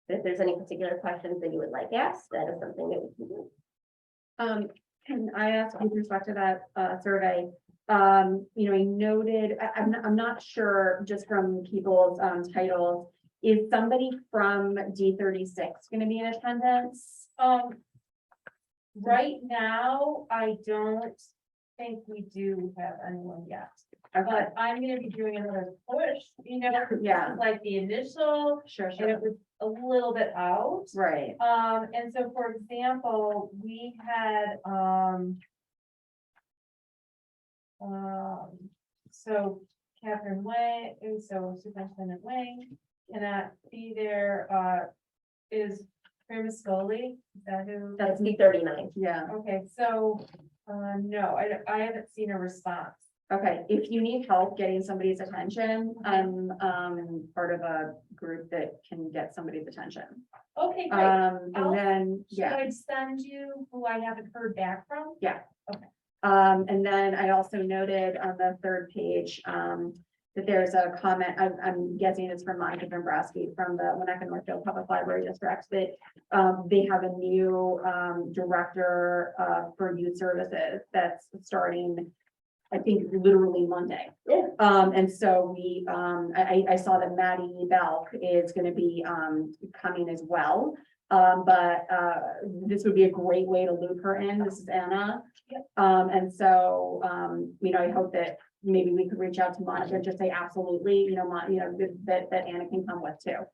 If there's any particular questions that you would like asked, that is something that we can do. Can I ask with respect to that survey? I noted, I'm not sure just from people's titles. Is somebody from D36 gonna be in attendance? Right now, I don't think we do have anyone yet, but I'm gonna be doing another push, Yeah. like the initial, Sure, and it was a little bit out. Right, And so, for example, we had, so Catherine Wang, and so Superintendent Wang cannot be there, is Primascoli, is that who? That's B39. yeah, Okay, so, no, I haven't seen a response. okay, if you need help getting somebody's attention, I'm part of a group that can get somebody's attention. Okay, great. And I'll- then, Should yeah. I send you who I haven't heard back from? And then I also noted on the third page, that there's a comment, I'm guessing it's from Monica Dombrowski from the Winnetka Northfield Public Library District, that they have a new director for youth services that's starting, I think, literally Monday. Yeah. And so I saw that Maddie Belk is gonna be coming as well. But this would be a great way to loop her in. This is Anna. And so, I hope that maybe we could reach out to Monica, just say absolutely, that Anna can come with too.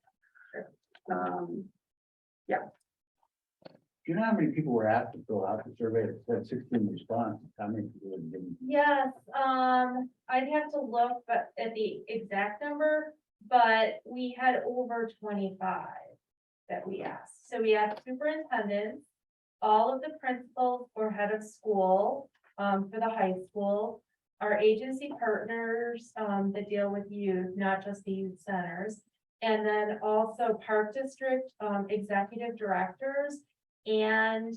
Do you know how many people were asked to fill out the survey? It said 16 responses. How many people didn't? Yes, I'd have to look at the exact number, but we had over 25 that we asked. So we asked superintendents, all of the principals or head of school, for the high school, our agency partners, that deal with youth, not just the youth centers. And then also park district, executive directors and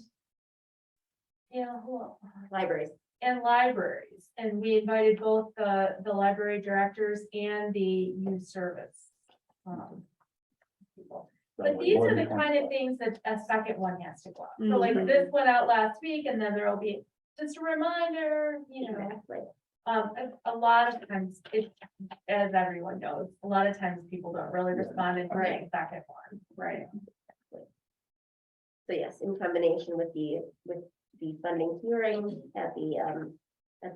who else? Libraries. And libraries, and we invited both the library directors and the youth service. People. But these are the kind of things that a second one has to go out. So like this went out last week, and then there'll be just a reminder, Exactly. a lot of times, as everyone knows, a lot of times people don't really respond in the second one. Right. So yes, in combination with the funding hearing at the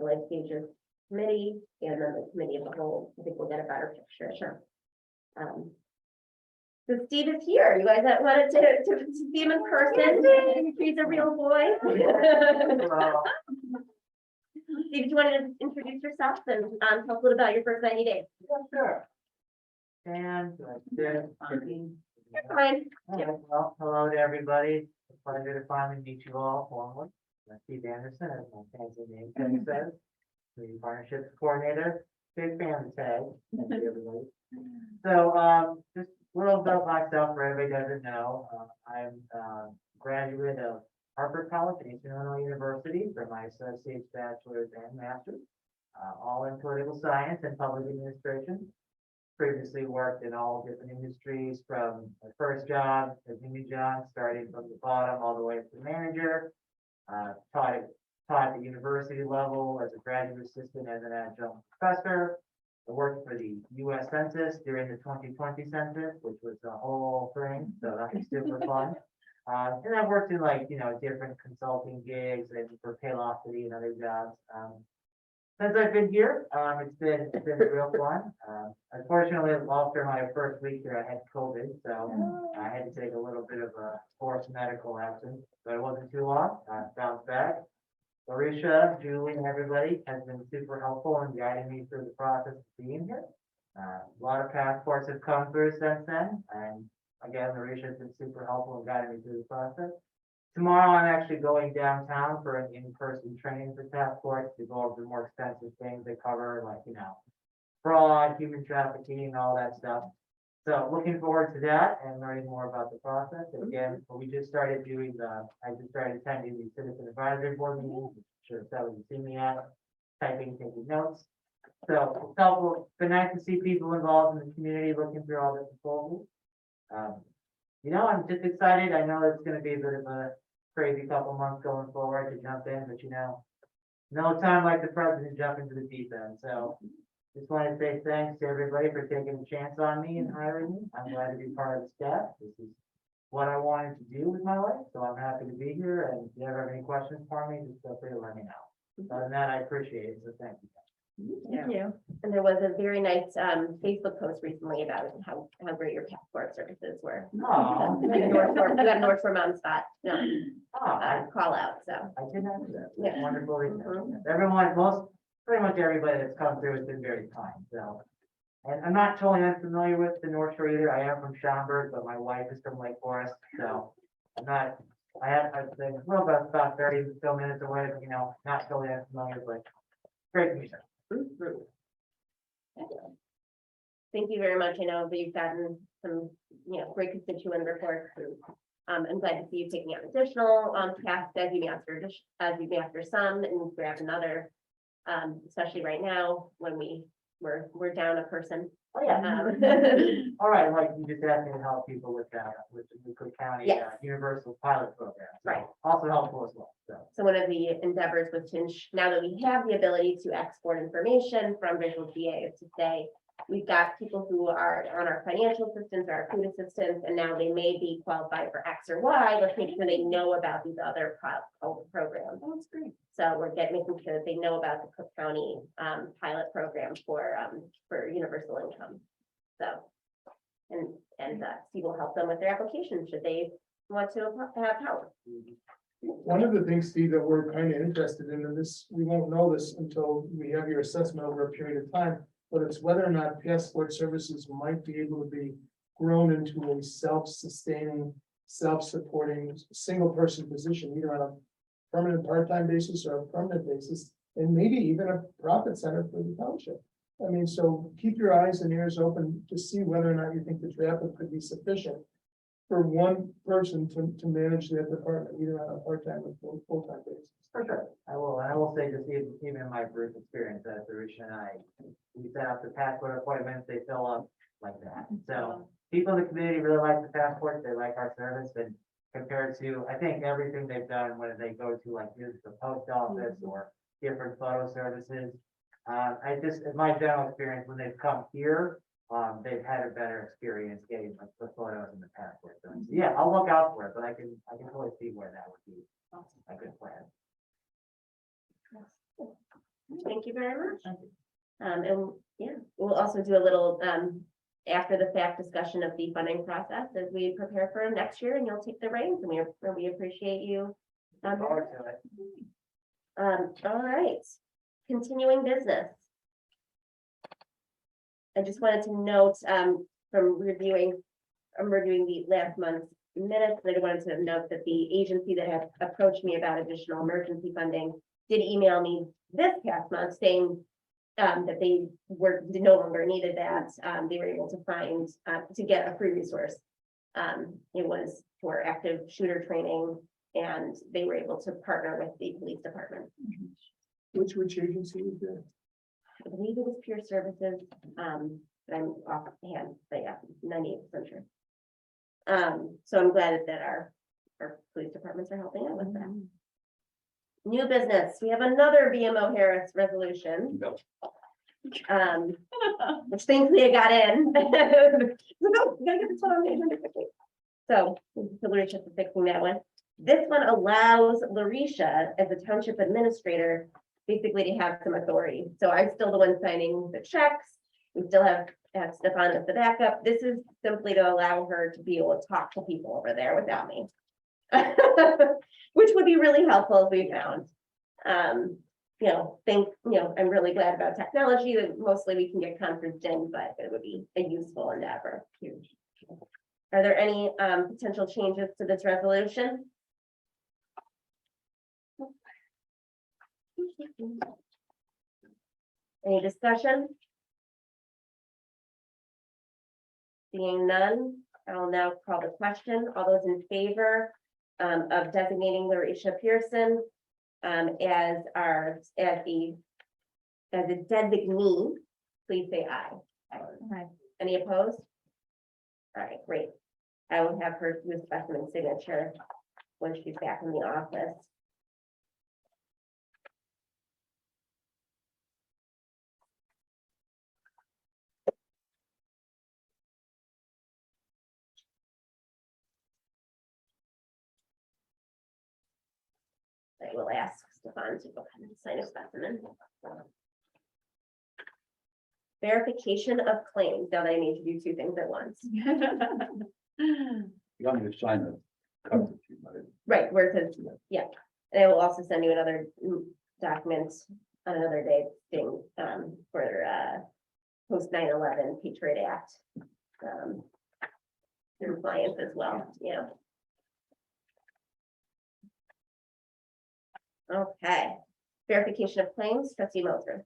Life Futures Committee and then the committee of the whole, I think we'll get a better picture. Sure. So Steve is here. You guys wanted to see him in person. He's a real boy. Steve, do you want to introduce yourself and tell us a little about your first 90 days? Sure. And You're fine. well, hello to everybody. It's a pleasure to finally meet you all formally. I'm Steve Anderson, as my fancy name tag says, the partnerships coordinator. Big fan of tag. Thank you, everybody. So, just a little about myself for everybody who doesn't know. I'm a graduate of Harvard College and Eastern Illinois University for my associate's, bachelor's, and master's, all in political science and public administration. Previously worked in all different industries, from my first job as Jimmy John, starting from the bottom all the way to the manager. Taught at the university level as a graduate assistant, as an adjunct professor. I worked for the US Census during the 2020 census, which was the whole thing, so that was super fun. And I've worked in different consulting gigs and for Paylocity and other jobs. Since I've been here, it's been real fun. Unfortunately, after my first week here, I had COVID, so I had to take a little bit of a forced medical absence, but it wasn't too long. I bounced back. Larisha, Julie, and everybody has been super helpful in guiding me through the process of being here. A lot of passports have come through since then, and again, Larisha has been super helpful in guiding me through the process. Tomorrow, I'm actually going downtown for an in-person training for passports to go over the more expensive things they cover, like, fraud, human trafficking, all that stuff. So looking forward to that and learning more about the process. Again, we just started I just started attending the Citizen Advisory Board meetings, which I'm sure some of you see me at, taking notes. So it's helpful. It's been nice to see people involved in the community looking through all the proposals. I'm just excited. I know it's going to be a bit of a crazy couple months going forward to jump in, but no time like the president jumping to the deep end. So just want to say thanks to everybody for taking a chance on me and hiring me. I'm glad to be part of the staff. This is what I wanted to do with my life, so I'm happy to be here. And if you ever have any questions for me, just feel free to let me know. Other than that, I appreciate it. So thank you. Thank you. And there was a very nice Facebook post recently about how great your passport services were. Oh, You got North Shore Mom spot. No, I call out. So did not do that. Yeah. Wonderful. Mhm. Pretty much everybody that's come through has been very kind. So, and I'm not totally unfamiliar with the North Shore either. I am from Schaumburg, but my wife is from Lake Forest, so I've been about 30 still minutes away, but not totally unfamiliar, but great to meet you. Thank you very much. I know that you've gotten some, great constituent reports. I'm glad to see you taking out additional tasks as you may after some and grab another. Especially right now when we're down a person. Oh, yeah. All right, like you just asked me to help people with the Cook County Yes. Universal Pilot Program. So Right. Also helpful as well. So one of the endeavors was to now that we have the ability to export information from visual GA is to say, we've got people who are on our financial assistance, our food assistance, and now they may be qualified for X or Y. Let's make sure they know about these other programs. Oh, that's great. So we're making sure that they know about the Cook County pilot program for universal income. So, and Steve will help them with their application should they want to have help. One of the things, Steve, that we're kind of interested in, and this, we won't know this until we have your assessment over a period of time, but it's whether or not passport services might be able to be grown into a self-sustaining, self-supporting, single-person position, either on a permanent part-time basis or a permanent basis, and maybe even a profit center for the township. I mean, so keep your eyes and ears open to see whether or not you think the traffic could be sufficient for one person to manage that department, either on a part-time or full-time basis. For sure. I will say just even in my brief experience at Rusha and I, we set up the passport appointments, they fill up like that. So people in the community really like the passport, they like our service, and compared to, I think, everything they've done when they go to like use the post office or different photo services. I just, in my general experience, when they've come here, they've had a better experience getting like the photos and the passport. So yeah, I'll look out for it, but I can totally see where that would be a good plan. Thank you very much. And yeah, we'll also do a little after the fact discussion of the funding process as we prepare for next year, and you'll take the reins, and we appreciate you. Look forward to it. All right, continuing business. I just wanted to note from reviewing the last month's minutes, I wanted to note that the agency that had approached me about additional emergency funding did email me this past month saying that they no longer needed that. They were able to find to get a free resource. It was for active shooter training, and they were able to partner with the police department. Which agency is that? I believe it was Peer Services, but I'm offhand, but yeah, 98% sure. So I'm glad that our police departments are helping out with that. New business, we have another VMO Harris resolution. Which thankfully I got in. No, we gotta get this one on the agenda quickly. So, Larisha for fixing that one. This one allows Larisha as a township administrator basically to have some authority. So I'm still the one signing the checks. We still have Stefan as the backup. This is simply to allow her to be able to talk to people over there without me. Which would be really helpful if we found. I'm really glad about technology that mostly we can get conferenced in, but it would be a useful endeavor. Huge. Are there any potential changes to this resolution? Any discussion? Seeing none, I'll now call the question. All those in favor of designating Larisha Pearson as a designee, please say aye. Aye. Any opposed? All right, great. I will have her do a specimen signature when she's back in the office. I will ask Stefan to go ahead and sign a specimen. Verification of claims. Now that I need to do two things at once. You want me to sign the cover sheet, right? Right, where it says, yeah. And I will also send you another document on another day thing for post 9/11 Patriot Act. Compliance as well, yeah. Okay, verification of claims, trustee Moser.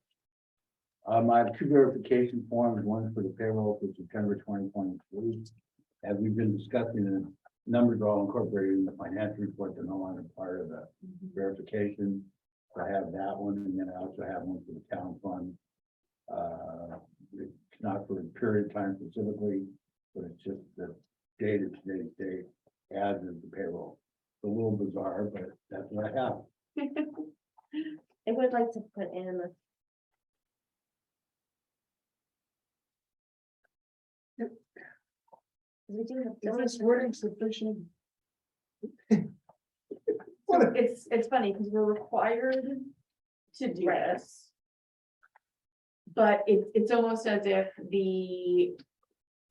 I have two verification forms, one for the payroll for September 2023. As we've been discussing, the numbers are all incorporated in the financial report, they're no longer part of the verification. I have that one, and then I also have one for the town fund. It's not for a period of time specifically, but it's just the date of today's date as is the payroll. It's a little bizarre, but that's what I have. I would like to put in We do have. Is this wording sufficient? So it's funny because we're required to do Right. this. But it's almost as if the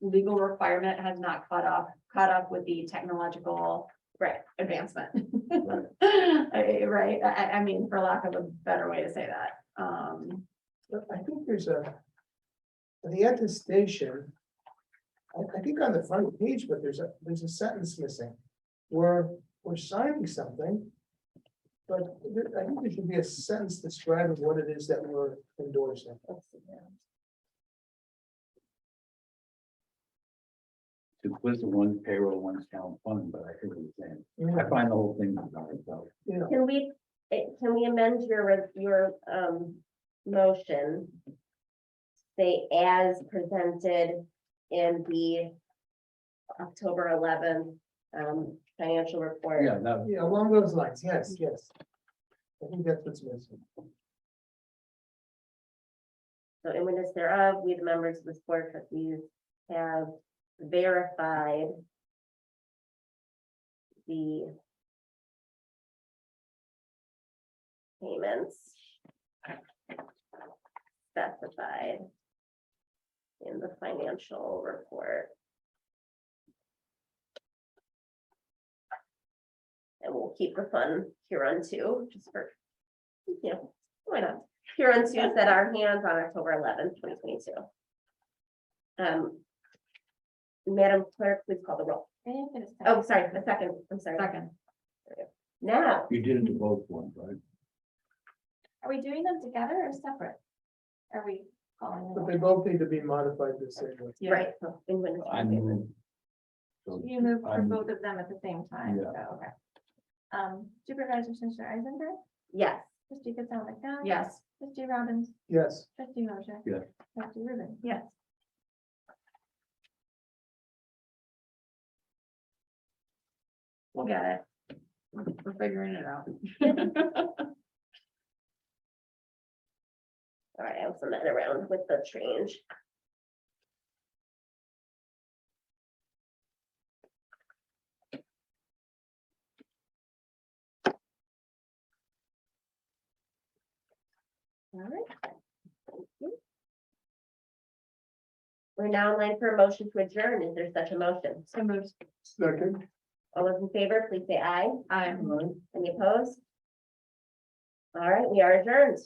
legal requirement has not caught up with the technological Right. advancement. Right. Right, I mean, for lack of a better way to say that, But I think there's the attestation. I think on the front page, but there's a sentence missing. We're signing something. But I think there should be a sentence describing what it is that we're endorsing. Simplicity, one's payroll, one's town fund, but I hear what you're saying. I Yeah, find the whole thing bizarre, so. yeah. Can we amend your motion? Say as presented in the October 11th financial report. Yeah, that, Yeah, along those lines, yes, yes. I think that's what's missing. So in witness thereof, we, the members of this board of trustees, have verified the payments specified in the financial report. And we'll keep the fun here on two, just for, why not? Here on two, set our hands on October 11th, 2022. Madam Clerk, please call the roll. I didn't get a second. Oh, sorry, a second, I'm sorry. second. Now, you did it to both ones, right? Are we doing them together or separate? Are we calling them? But all? they both need to be modified the same way. Yeah. right, so in witness I thereof. move. So You move for I'm- both of them at the same time, Yeah. so, okay. Supervisor Fisher Eisenberg, Yes, trustee Gonzalez McDowell. Yes, Trustee Robbins, Yes, trustee Mosher. Yes. Trustee Rubin. yes. We'll get it. We're figuring it out. all right, I'll send that around with the change. All right. Thank you. We're now in line for a motion to adjourn. Is there such a motion? So moves. second. All those in favor, please say aye. I'm. Right. Any opposed? All right, we are adjourned.